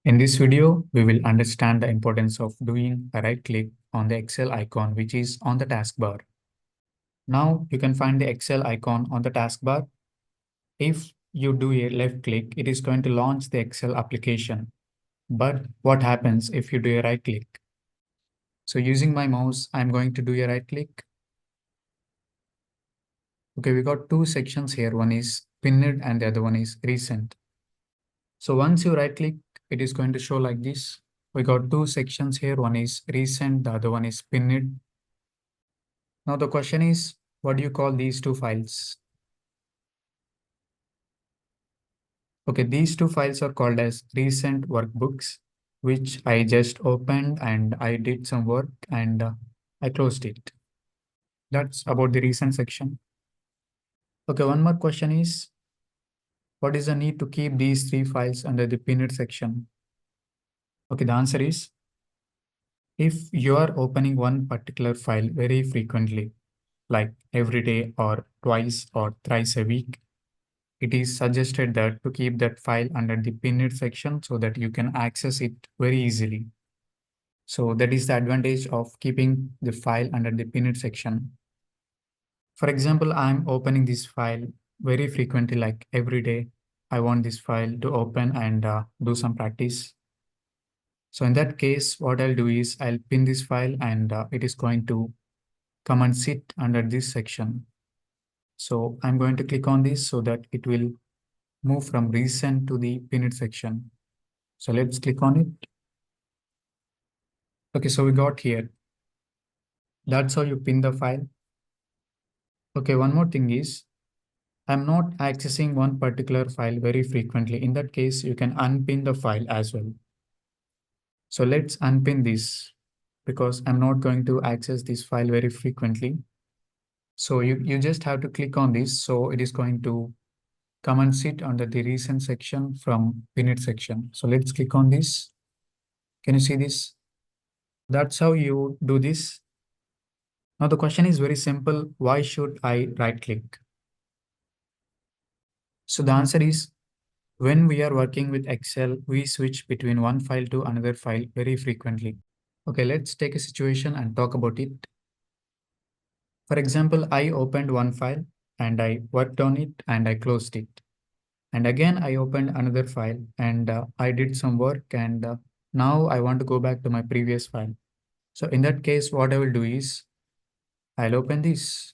In this video, we will understand the importance of doing a right click on the Excel icon, which is on the taskbar. Now you can find the Excel icon on the taskbar. If you do a left click, it is going to launch the Excel application. But what happens if you do a right click? So using my mouse, I'm going to do a right click. Okay, we got two sections here. One is pinned and the other one is recent. So once you right click, it is going to show like this. We got two sections here. One is recent, the other one is pinned. Now the question is, what do you call these two files? Okay, these two files are called as recent workbooks, which I just opened and I did some work and I closed it. That's about the recent section. Okay, one more question is, what is the need to keep these three files under the pinned section? Okay, the answer is, if you are opening one particular file very frequently, like every day or twice or thrice a week, it is suggested that to keep that file under the pinned section so that you can access it very easily. So that is the advantage of keeping the file under the pinned section. For example, I'm opening this file very frequently, like every day. I want this file to open and do some practice. So in that case, what I'll do is I'll pin this file and it is going to come and sit under this section. So I'm going to click on this so that it will move from recent to the pinned section. So let's click on it. Okay, so we got here. That's how you pin the file. Okay, one more thing is, I'm not accessing one particular file very frequently. In that case, you can unpin the file as well. So let's unpin this because I'm not going to access this file very frequently. So you just have to click on this. So it is going to come and sit under the recent section from pinned section. So let's click on this. Can you see this? That's how you do this. Now the question is very simple. Why should I right click? So the answer is, when we are working with Excel, we switch between one file to another file very frequently. Okay, let's take a situation and talk about it. For example, I opened one file and I worked on it and I closed it. And again, I opened another file and I did some work and now I want to go back to my previous file. So in that case, what I will do is I'll open this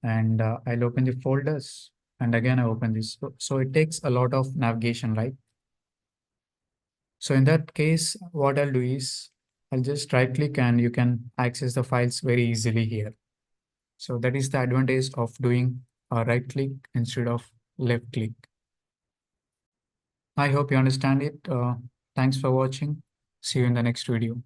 and I'll open the folders and again I open this. So it takes a lot of navigation, right? So in that case, what I'll do is I'll just right click and you can access the files very easily here. So that is the advantage of doing a right click instead of left click. I hope you understand it. Thanks for watching. See you in the next video.